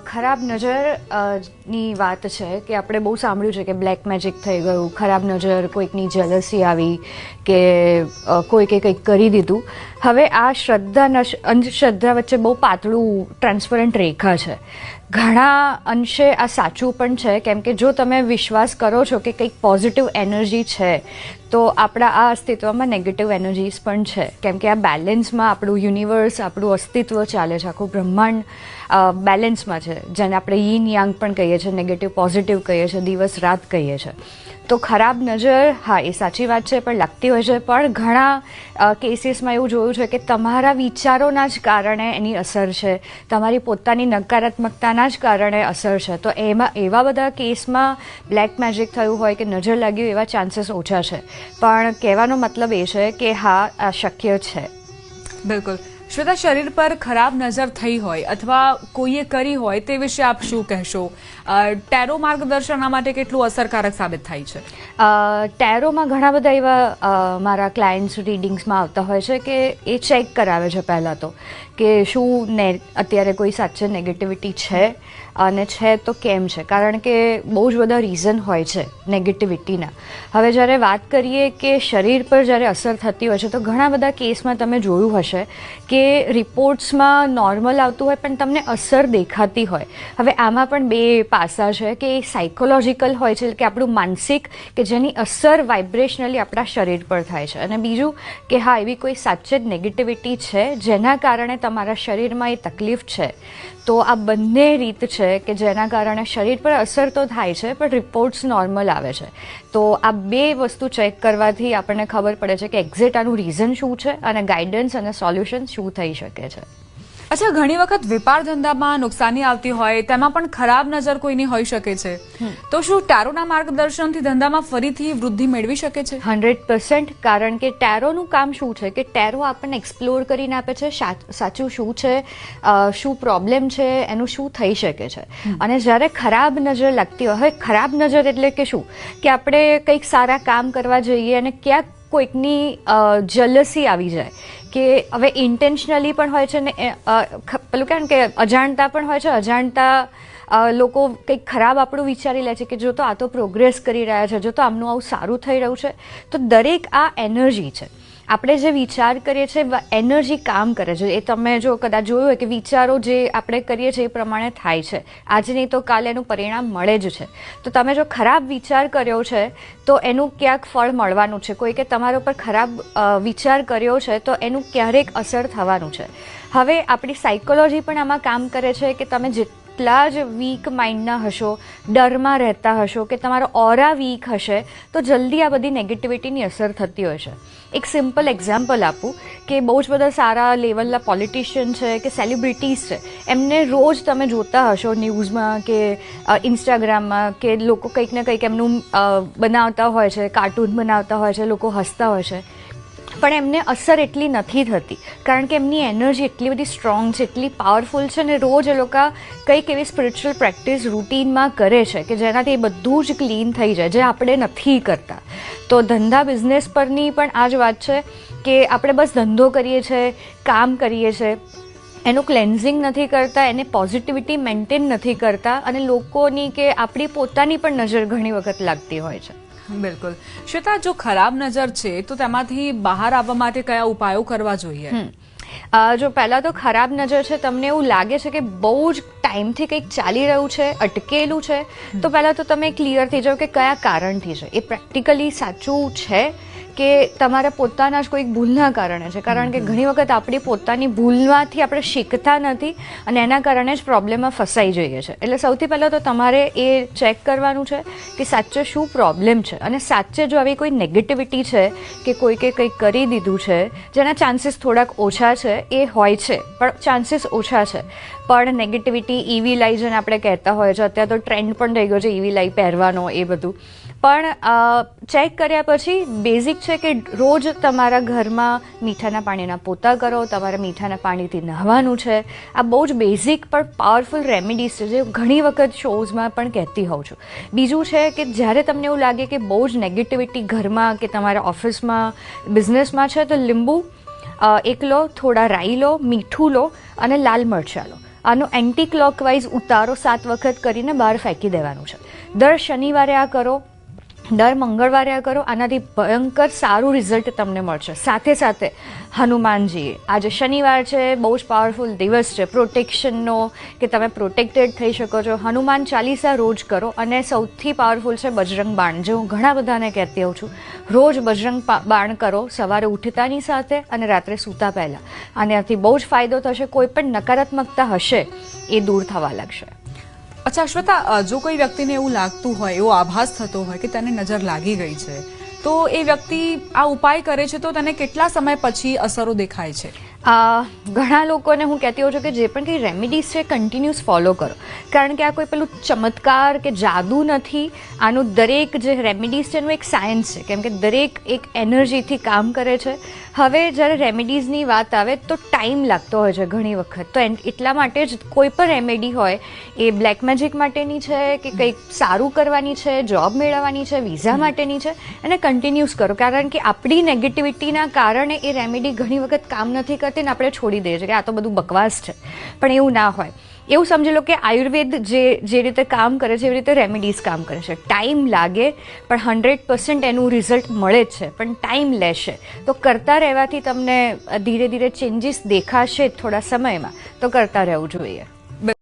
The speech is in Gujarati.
ખરાબ નજરની વાત છે કે આપણે બહુ સાંભળ્યું છે કે બ્લેક મેજિક થઈ ગયું, ખરાબ નજર, કોઈકની જેલસી આવી કે કોઈકે કંઈક કરી દીધું. હવે આ શ્રદ્ધા અંધશ્રદ્ધા વચ્ચે બહુ પાતળું ટ્રાન્સપરન્ટ રેખા છે. ઘણા અંશે આ સાચું પણ છે, કેમ કે જો તમે વિશ્વાસ કરો છો કે કંઈક પોઝિટિવ એનર્જી છે તો આપણા આ અસ્તિત્વમાં નેગેટિવ એનર્જીસ પણ છે, કેમ કે આ બેલેન્સમાં આપણું યુનિવર્સ, આપણું અસ્તિત્વ ચાલે છે, આખું બ્રહ્માંડ બેલેન્સમાં છે, જેને આપણે યીન યાંગ પણ કહીએ છીએ, નેગેટિવ પોઝિટિવ કહીએ છીએ, દિવસ રાત કહીએ છીએ. તો ખરાબ નજર, હા એ સાચી વાત છે, પણ લાગતી હોય છે. પણ ઘણા કેસીસમાં એવું જોયું છે કે તમારા વિચારોના જ કારણે એની અસર છે, તમારી પોતાની નકારાત્મકતાના જ કારણે અસર છે. તો એવા બધા કેસમાં બ્લેક મેજિક થયું હોય કે નજર લાગ્યું એવા ચાન્સીસ ઓછા છે. પણ કહેવાનો મતલબ એ છે કે હા આ શક્ય છે. બિલકુલ. શ્વેતા, શરીર પર ખરાબ નજર થઈ હોય અથવા કોઈએ કરી હોય તે વિશે આપ શું કહેશો? ટેરો માર્ગદર્શન આ માટે કેટલું અસરકારક સાબિત થાય છે? ટેરોમાં ઘણા બધા એવા મારા ક્લાયન્ટ્સ રીડિંગ્સમાં આવતા હોય છે કે એ ચેક કરાવે છે પહેલાં તો કે શું અત્યારે કોઈ સાચે નેગેટિવિટી છે, અને છે તો કેમ છે, કારણ કે બહુ જ બધા રીઝન હોય છે નેગેટિવિટીના. હવે જ્યારે વાત કરીએ કે શરીર પર જ્યારે અસર થતી હોય છે તો ઘણા બધા કેસમાં તમે જોયું હશે કે રિપોર્ટ્સમાં નોર્મલ આવતું હોય પણ તમને અસર દેખાતી હોય. હવે આમાં પણ બે પાસા છે કે એ સાયકોલોજીકલ હોય છે કે આપણું માનસિક, કે જેની અસર વાઇબ્રેશનલી આપણા શરીર પર થાય છે, અને બીજું કે હા એવી કોઈ સાચે જ નેગેટિવિટી છે જેના કારણે તમારા શરીરમાં એ તકલીફ છે. તો આ બંને રીત છે કે જેના કારણે શરીર પર અસર તો થાય છે પણ રિપોર્ટ્સ નોર્મલ આવે છે. તો આ બે વસ્તુ ચેક કરવાથી આપણને ખબર પડે છે કે એક્ઝેક્ટ આનું રીઝન શું છે અને ગાઈડન્સ અને સોલ્યુશન શું થઈ શકે છે. અચ્છા, ઘણી વખત વેપાર ધંધામાં નુકસાની આવતી હોય તેમાં પણ ખરાબ નજર કોઈની હોઈ શકે છે, તો શું ટેરોના માર્ગદર્શનથી ધંધામાં ફરીથી વૃદ્ધિ મેળવી શકે છે? 100%. કારણ કે ટેરોનું કામ શું છે કે ટેરો આપણને એક્સપ્લોર કરીને આપે છે સાચું શું છે, શું પ્રોબ્લેમ છે, એનું શું થઈ શકે છે. અને જ્યારે ખરાબ નજર લાગતી હોય, હવે ખરાબ નજર એટલે કે શું કે આપણે કંઈક સારા કામ કરવા જઈએ અને ક્યાંક કોઈકની જલસી આવી જાય, કે હવે ઇન્ટેન્શનલી પણ હોય છે ને પેલું કેમ કે અજાણતા પણ હોય છે. અજાણતા લોકો કંઈક ખરાબ આપણું વિચારી લે છે કે જો તો આ તો પ્રોગ્રેસ કરી રહ્યા છે, જો તો આમનું આવું સારું થઈ રહ્યું છે. તો દરેક આ એનર્જી છે. આપણે જે વિચાર કરીએ છીએ એનર્જી કામ કરે છે. એ તમે જો કદાચ જોયું હોય કે વિચારો જે આપણે કરીએ છીએ એ પ્રમાણે થાય છે. આજે નહીં તો કાલે એનું પરિણામ મળે જ છે. તો તમે જો ખરાબ વિચાર કર્યો છે તો એનું ક્યાંક ફળ મળવાનું છે. કોઈ કે તમારા ઉપર ખરાબ વિચાર કર્યો છે તો એનું ક્યારેક અસર થવાનું છે. હવે આપણી સાયકોલોજી પણ આમાં કામ કરે છે કે તમે જેટલા જ વીક માઇન્ડના હશો, ડરમાં રહેતા હશો, કે તમારો ઓરા વીક હશે તો જલ્દી આ બધી નેગેટિવિટીની અસર થતી હોય છે. એક સિમ્પલ એક્ઝામ્પલ આપું કે બહુ જ બધા સારા લેવલના પોલિટિશિયન છે કે સેલિબ્રિટીઝ છે, એમને રોજ તમે જોતા હશો ન્યૂઝમાં કે ઇન્સ્ટાગ્રામમાં કે લોકો કંઈક ને કંઈક એમનું બનાવતા હોય છે, કાર્ટૂન બનાવતા હોય છે, લોકો હસતા હોય છે, પણ એમને અસર એટલી નથી થતી કારણ કે એમની એનર્જી એટલી બધી સ્ટ્રોંગ છે, એટલી પાવરફુલ છે, ને રોજ એ લોકો કંઈક એવી સ્પિરિચ્યુઅલ પ્રેક્ટિસ રૂટીનમાં કરે છે કે જેનાથી એ બધું જ ક્લીન થઈ જાય, જે આપણે નથી કરતા. તો ધંધા બિઝનેસ પરની પણ આ જ વાત છે કે આપણે બસ ધંધો કરીએ છીએ, કામ કરીએ છીએ, એનું ક્લેન્ઝિંગ નથી કરતા, એને પોઝિટિવિટી મેન્ટેન નથી કરતા, અને લોકોની કે આપણી પોતાની પણ નજર ઘણી વખત લાગતી હોય છે. બિલકુલ. શ્વેતા, જો ખરાબ નજર છે તો તેમાંથી બહાર આવવા માટે કયા ઉપાયો કરવા જોઈએ? જો પહેલાં તો ખરાબ નજર છે, તમને એવું લાગે છે કે બહુ જ ટાઈમથી કંઈક ચાલી રહ્યું છે, અટકેલું છે, તો પહેલાં તો તમે ક્લિયર થઈ જાઓ કે કયા કારણથી છે. એ પ્રેક્ટિકલી સાચું છે કે તમારા પોતાના જ કોઈક ભૂલના કારણે છે? કારણ કે ઘણી વખત આપણી પોતાની ભૂલમાંથી આપણે શીખતા નથી અને એના કારણે જ પ્રોબ્લેમમાં ફસાઈ જઈએ છીએ. એટલે સૌથી પહેલાં તો તમારે એ ચેક કરવાનું છે કે સાચે શું પ્રોબ્લેમ છે, અને સાચે જો આવી કોઈ નેગેટિવિટી છે કે કોઈકે કંઈક કરી દીધું છે જેના ચાન્સીસ થોડાક ઓછા છે, એ હોય છે પણ ચાન્સીસ ઓછા છે. પણ નેગેટિવિટી, ઇવી લાઈ જેને આપણે કહેતા હોય છે, અત્યારે તો ટ્રેન્ડ પણ થઈ ગયો છે ઇવી લાઈ પહેરવાનો, એ બધું પણ ચેક કર્યા પછી બેઝિક છે કે રોજ તમારા ઘરમાં મીઠાના પાણીના પોતા કરો, તમારે મીઠાના પાણીથી નહાવાનું છે. આ બહુ જ બેઝિક પણ પાવરફુલ રેમેડીઝ છે જે ઘણી વખત શોઝમાં પણ કહેતી હોઉં છું. બીજું છે કે જ્યારે તમને એવું લાગે કે બહુ જ નેગેટિવિટી ઘરમાં કે તમારા ઓફિસમાં, બિઝનેસમાં છે, તો લીંબુ 1 લો, થોડા રાઈ લો, મીઠું લો અને લાલ મરચાં લો. આનો એન્ટી ક્લોકવાઇઝ ઉતારો 7 વખત કરીને બહાર ફેંકી દેવાનું છે. દર શનિવારે આ કરો, દર મંગળવારે આ કરો. આનાથી ભયંકર સારું રિઝલ્ટ તમને મળશે. સાથે સાથે હનુમાનજી, આજે શનિવાર છે, બહુ જ પાવરફુલ દિવસ છે પ્રોટેક્શનનો, કે તમે પ્રોટેક્ટેડ થઈ શકો છો. હનુમાન ચાલીસા રોજ કરો. અને સૌથી પાવરફુલ છે બજરંગ બાણ, જે હું ઘણા બધાને કહેતી હોઉં છું. રોજ બજરંગ બાણ કરો, સવારે ઉઠતાની સાથે અને રાત્રે સૂતા પહેલાં. આનાથી બહુ જ ફાયદો થશે. કોઈ પણ નકારાત્મકતા હશે એ દૂર થવા લાગશે. અચ્છા શ્વેતા, જો કોઈ વ્યક્તિને એવું લાગતું હોય, એવો આભાસ થતો હોય કે તેને નજર લાગી ગઈ છે, તો એ વ્યક્તિ આ ઉપાય કરે છે તો તેને કેટલા સમય પછી અસરો દેખાય છે? ઘણા લોકોને હું કહેતી હોઉં છું કે જે પણ કંઈ રેમેડીઝ છે કન્ટિન્યુઅસ ફોલો કરો, કારણ કે આ કોઈ પેલું ચમત્કાર કે જાદુ નથી. આનું દરેક જે રેમેડીઝ છે એનું એક સાયન્સ છે, કેમ કે દરેક એક એનર્જીથી કામ કરે છે. હવે જ્યારે રેમેડીઝની વાત આવે તો ટાઈમ લાગતો હોય છે ઘણી વખત, તો એટલા માટે જ કોઈ પણ રેમેડી હોય એ બ્લેક મેજિક માટેની છે કે કંઈક સારું કરવાની છે, જોબ મેળવવાની છે, વિઝા માટેની છે, એને કન્ટિન્યુઅસ કરો. કારણ કે આપણી નેગેટિવિટીના કારણે એ રેમેડી ઘણી વખત કામ નથી કરતી ને આપણે છોડી દઈએ છીએ કે આ તો બધું બકવાસ છે. પણ એવું ના હોય. એવું સમજી લો કે આયુર્વેદ જે રીતે કામ કરે છે એવી રીતે રેમેડીઝ કામ કરે છે. ટાઈમ લાગે પણ 100% એનું રિઝલ્ટ મળે જ છે, પણ ટાઈમ લેશે. તો કરતા રહેવાથી તમને ધીરે ધીરે ચેન્જીસ દેખાશે થોડા સમયમાં, તો કરતા રહેવું જોઈએ.